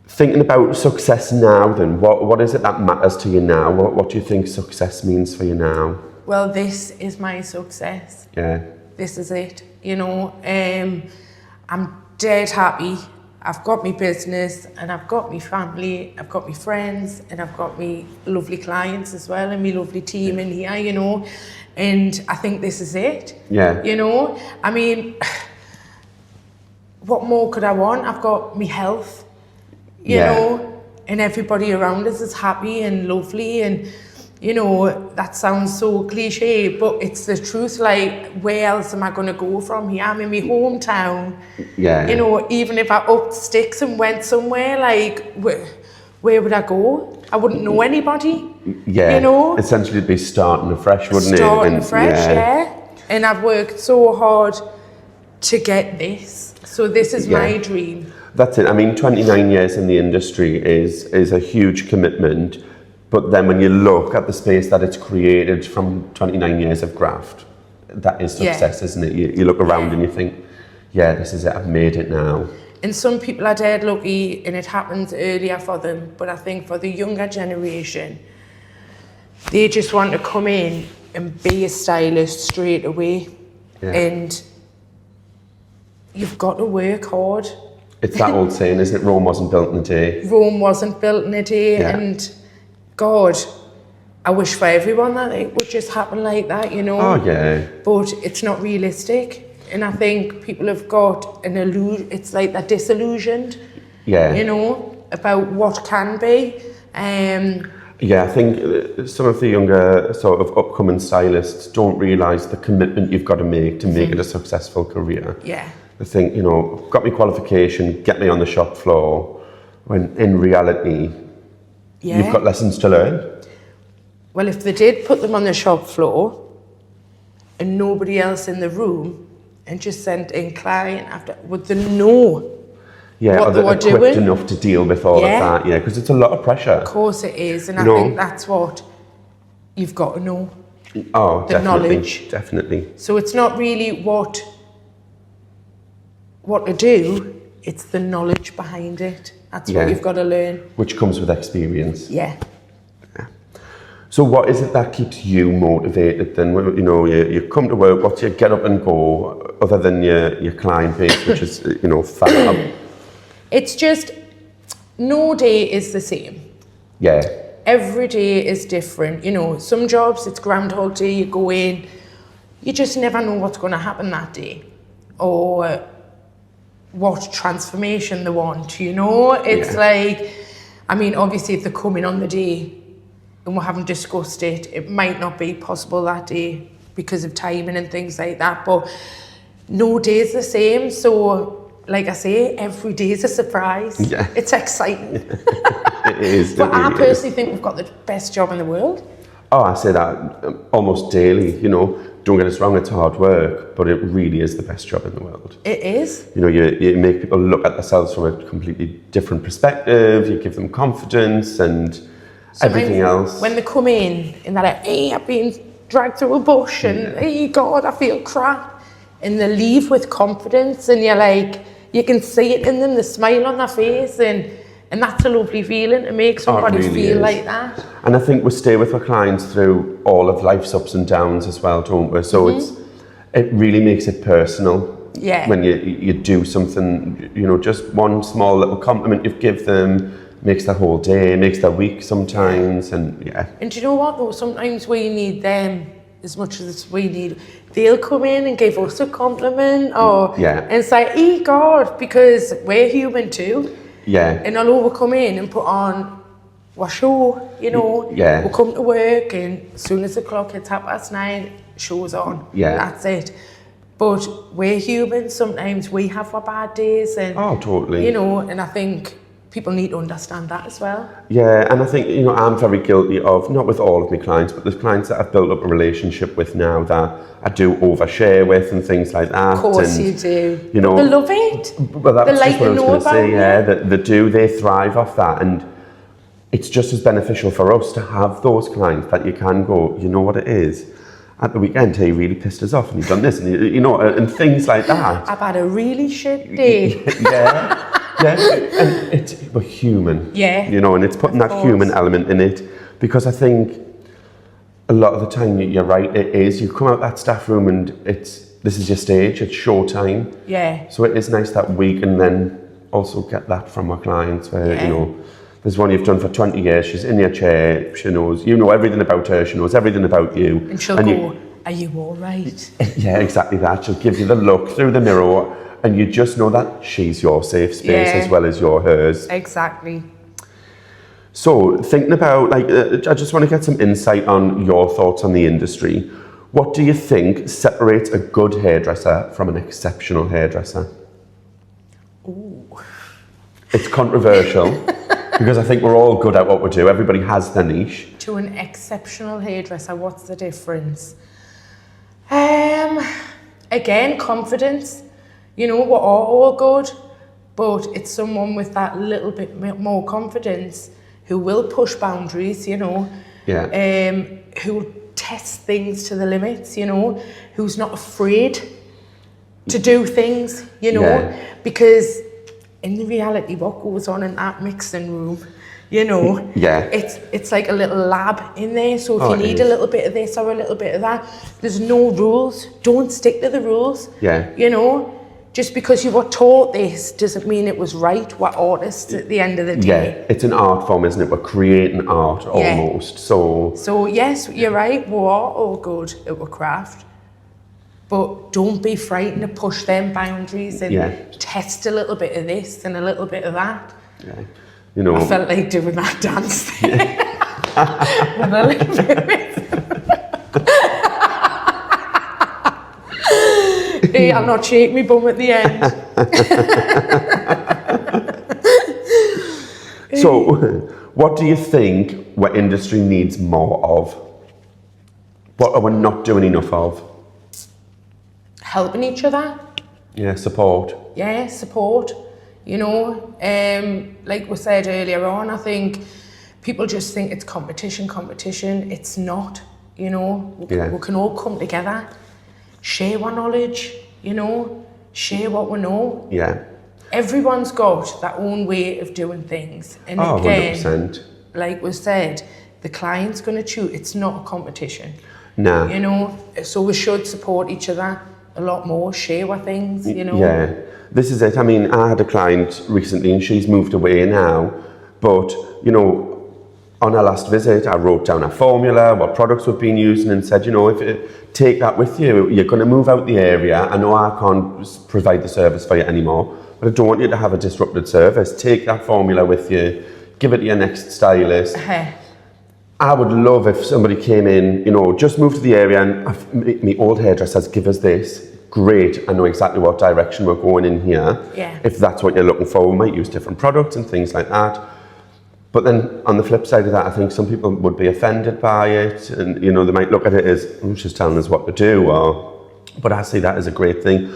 thinking about success now then, what is it that matters to you now? What do you think success means for you now? Well, this is my success. Yeah. This is it, you know. I'm dead happy. I've got my business and I've got my family, I've got my friends, and I've got my lovely clients as well, and my lovely team in here, you know. And I think this is it. Yeah. You know, I mean, what more could I want? I've got my health, you know, and everybody around us is happy and lovely, and you know, that sounds so cliche, but it's the truth. Like, where else am I going to go from here? I'm in my hometown. Yeah. You know, even if I upped sticks and went somewhere, like, where would I go? I wouldn't know anybody. Yeah. You know? Essentially, it'd be starting afresh, wouldn't it? Starting afresh, yeah. And I've worked so hard to get this. So this is my dream. That's it. I mean, 29 years in the industry is a huge commitment. But then when you look at the space that it's created from 29 years of graft, that is success, isn't it? You look around and you think, yeah, this is it. I've made it now. And some people are dead lucky and it happens earlier for them. But I think for the younger generation, they just want to come in and be a stylist straight away. Yeah. And you've got to work hard. It's that old saying, isn't it? Rome wasn't built in a day. Rome wasn't built in a day. Yeah. And God, I wish for everyone that it would just happen like that, you know. Oh, yeah. But it's not realistic. And I think people have got an illusion, it's like they're disillusioned, Yeah. you know, about what can be. Yeah, I think some of the younger sort of upcoming stylists don't realise the commitment you've got to make it a successful career. Yeah. They think, you know, got me qualification, get me on the shop floor, when in reality, Yeah. you've got lessons to learn. Well, if they did put them on the shop floor and nobody else in the room and just sent in client after, would they know Yeah, what are they they were equipped doing? enough to deal with all Yeah. of that? Yeah, because it's a lot of pressure. Of course it is, and You I know- think that's what you've got to know. Oh, The definitely, knowledge. definitely. So it's not really what to do, it's the knowledge behind it. That's Yeah. what you've got to learn. Which comes with experience. Yeah. So what is it that keeps you motivated then? Well, you know, you come to work, what's your get up and go, other than your client base, which is, you know, fab. It's just, no day is the same. Yeah, Every day is different. You know, some jobs, it's Groundhog Day, you go in, you just never know what's going to happen that day. Or what transformation they want, you know? It's Yeah. like, I mean, obviously if they come in on the day and we haven't discussed it, it might not be possible that day because of timing and things like that, but no day is the same. So, like I say, every day is a surprise. Yeah. It's exciting. it is. But it I really is. personally think we've got the best job in the world. Oh, I say that almost daily, you know. Don't get us wrong, it's hard work, but it really is the best job in the world. It is. You know, you make people look at themselves from a completely different perspective, you give them confidence and everything else. When they come in and they're like, hey, I've been dragged through a bush and hey, God, I feel crap. And they leave with confidence and you're like, you can see it in them, the smile on their face, and that's a lovely feeling to make somebody really feel is. like that. And I think we stay with our clients through all of life's ups and downs as well, don't we? So it really makes it personal. Yeah. When you do something, you know, just one small little compliment you give them makes their whole day, makes their week sometimes, and yeah. And do you know what though? Sometimes we need them as much as we need. They'll come in and give us a compliment or Yeah. and say, hey God, because we're human too. Yeah. And although we come in and put on our show, you know, Yeah. we come to work and as soon as the clock hits 9:30, show's on. Yeah. That's it. But we're human, sometimes we have our bad days and, Oh, totally. you know, and I think people need to understand that as well. Yeah, and I think, you know, I'm very guilty of, not with all of my clients, but there's clients that I've built up a relationship with now that I do overshare with and things like that. Of course and, you do. You know, They love it. Well, that They was like just what to I was know going to say, about yeah, you. that they thrive off that. And it's just as beneficial for us to have those clients that you can go, you know what it is? At the weekend, he really pissed us off and he's done this, and you know, and things like that. I've had a really shit day. Yeah. Yeah, and we're human. Yeah, You know, and it's putting of that course. human element in it, because I think a lot of the time, you're right, it is. You come out that staff room and this is your stage, it's show time. Yeah. So it is nice that we can then also get that from our clients where, Yeah. you know, there's one you've done for 20 years, she's in your chair, she knows, you know everything about her, she knows everything about you. And she'll go, are you all right? Yeah, exactly that. She'll give you the look through the mirror and you just know that she's your safe space Yeah. as well as you're hers. Exactly. So thinking about, like, I just want to get some insight on your thoughts on the industry. What do you think separates a good hairdresser from an exceptional hairdresser? Ooh. It's controversial because I think we're all good at what we do. Everybody has their niche. To an exceptional hairdresser, what's the difference? Again, confidence. You know, we're all good, but it's someone with that little bit more confidence who will push boundaries, you know, who test things to the limits, you know, who's not afraid to do things, you know, because in the reality, what goes on in that mixing room, you know, it's like a little lab in there. So if you need a little bit of this or a little bit of that, there's no rules. Don't stick to the rules. You know, just because you were taught this doesn't mean it was right. We're artists at the end of the day. It's an art form, isn't it? We're creating art almost. So yes, you're right. We are all good at our craft. But don't be frightened to push them boundaries and test a little bit of this and a little bit of that. You know, I felt like doing that dance there. With a little bit. Hey, I'll not shake me bum at the end. So, what do you think our industry needs more of? What are we not doing enough of? Helping each other. Support. Support. You know, like we said earlier on, I think people just think it's competition. It's not, you know. We can all come together, share our knowledge, you know, share what we know. Everyone's got their own way of doing things. And again, 100%. Like we said, the client's going to choose. It's not a competition. No. You know, so we should support each other a lot more, share our things, you know. This is it. I mean, I had a client recently and she's moved away now, but, you know, on our last visit, I wrote down a formula, what products we've been using and said, you know, take that with you. You're going to move out the area. I know I can't provide the service for you anymore, but I don't want you to have a disrupted service. Take that formula with you, give it to your next stylist. I would love if somebody came in, you know, just moved to the area and my old hairdressers give us this. Great, I know exactly what direction we're going in here. If that's what you're looking for, we might use different products and things like that. But then on the flip side of that, I think some people would be offended by it and, you know, they might look at it as, she's telling us what to do, but I see that as a great thing.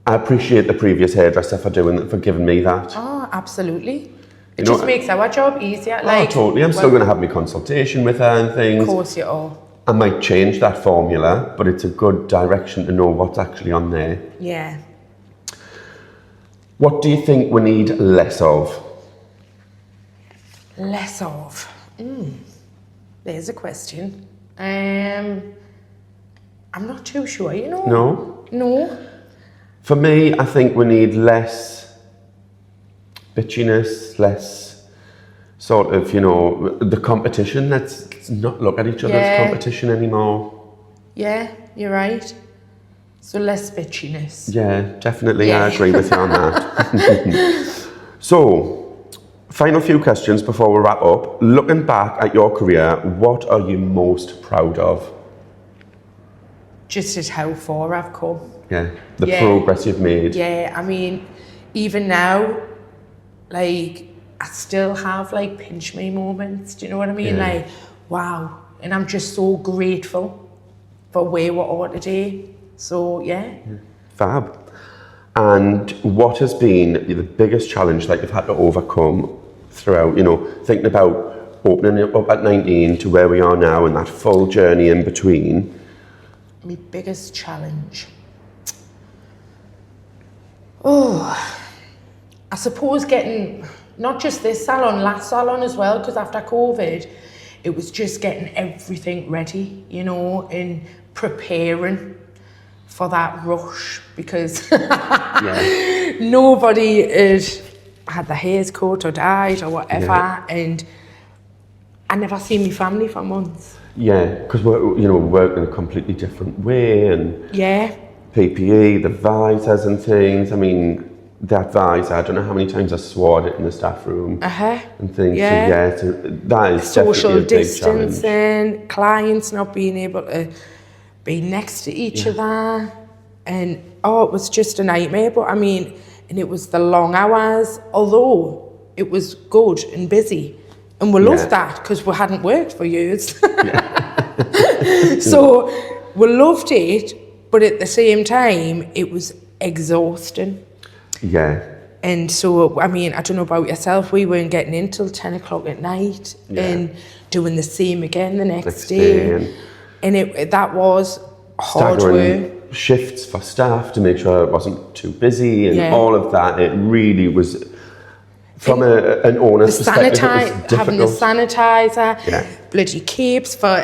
I appreciate the previous hairdresser for giving me that. Oh, absolutely. It just makes our job easier. Totally. I'm still going to have my consultation with her and things. Of course you are. I might change that formula, but it's a good direction to know what's actually on there. What do you think we need less of? Less of? There's a question. I'm not too sure, you know. No? For me, I think we need less bitchiness, less sort of, you know, the competition. Let's not look at each other as competition anymore. You're right. So less bitchiness. Definitely. I agree with you on that. So, final few questions before we wrap up. Looking back at your career, what are you most proud of? Just at how far I've come. The progress you've made. I mean, even now, like, I still have like pinch me moments, do you know what I mean? Like, wow. And I'm just so grateful for where we are today. So, Fab. And what has been the biggest challenge that you've had to overcome throughout, you know, thinking about opening it up at 19 to where we are now and that full journey in between? My biggest challenge? I suppose getting, not just this salon, last salon as well, because after COVID, it was just getting everything ready, you know, and preparing for that rush, because nobody had their hairs cut or dyed or whatever, and I never seen my family for months. Because we're, you know, work in a completely different way, and PPE, the visors and things. I mean, that visor, I don't know how many times I swore it in the staff room and things. So that is social definitely a big challenge. distancing, clients not being able to be next to each other, and it was just a nightmare. But I mean, and it was the long hours, although it was good and busy, and we loved that because we hadn't worked for years. So we loved it, but at the same time, it was exhausting. And so, I mean, I don't know about yourself, we weren't getting in till 10 o'clock at night and doing the same again the next day. And that was hard work. Shifts for staff to make sure it wasn't too busy and all of that. It really was, from an owner's perspective, it was difficult. Having the sanitizer, bloody capes for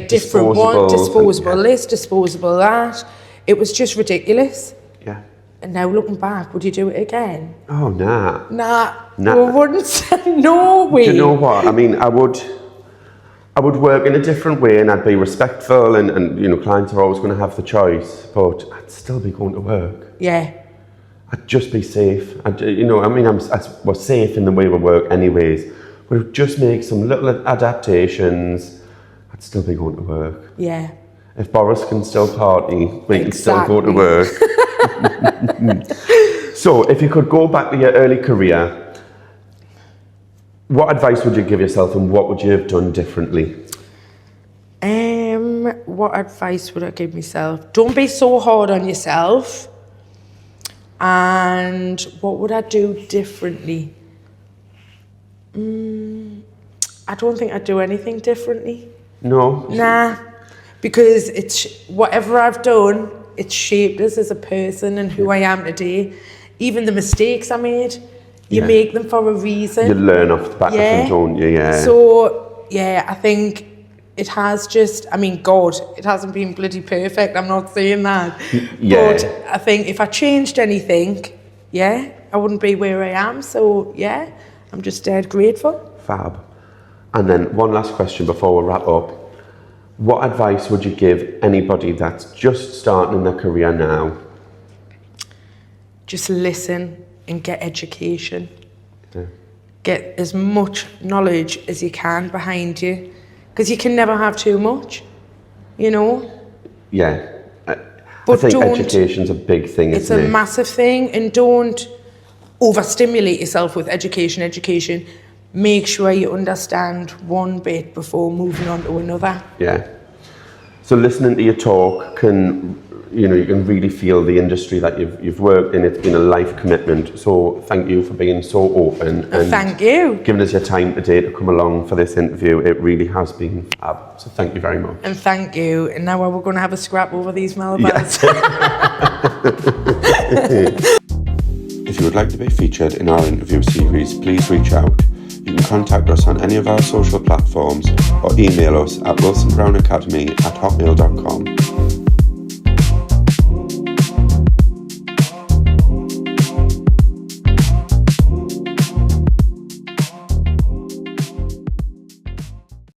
different ones, disposable this, disposable that. It was just ridiculous. Yeah. And now looking back, would you do it again? Oh, nah. We wouldn't say no way. Do you know what? I mean, I would work in a different way and I'd be respectful and you know, clients are always going to have the choice, but I'd still be going to work. Yeah. I'd just be safe. I was safe in the way we work anyways, but it'd just make some little adaptations. I'd still be going to work. Yeah. If Boris can still party, we can still go to work. So, if you could go back to your early career, what advice would you give yourself and what would you have done differently? What advice would I give myself? Don't be so hard on yourself. And what would I do differently? I don't think I'd do anything differently. No? Nah. Because it's whatever I've done, it's shaped us as a person and who I am today. Even the mistakes I made, you make them for a reason. You learn off the back of them, don't you? Yeah. So, I think it has just, God, it hasn't been bloody perfect. I'm not saying that. Yeah. But I think if I changed anything, I wouldn't be where I am. So, I'm just dead grateful. Fab. And then one last question before we wrap up. What advice would you give anybody that's just starting in their career now? Just listen and get education. Yeah. Get as much knowledge as you can behind you, because you can never have too much, you know? Yeah. But I think education's a big thing, isn't it? It's a massive thing, and don't overstimulate yourself with education. Make sure you understand one bit before moving on to another. Yeah. So listening to your talk you can really feel the industry that you've worked in. It's been a life commitment. So thank you for being so open and thank you giving us your time today to come along for this interview. It really has been fab. So thank you very much. And thank you. And now we're going to have a scrap over these Malabars. If you would like to be featured in our interview series, please reach out. You can contact us on any of our social platforms or email us at wilsonbrownacademy@hotmail.com.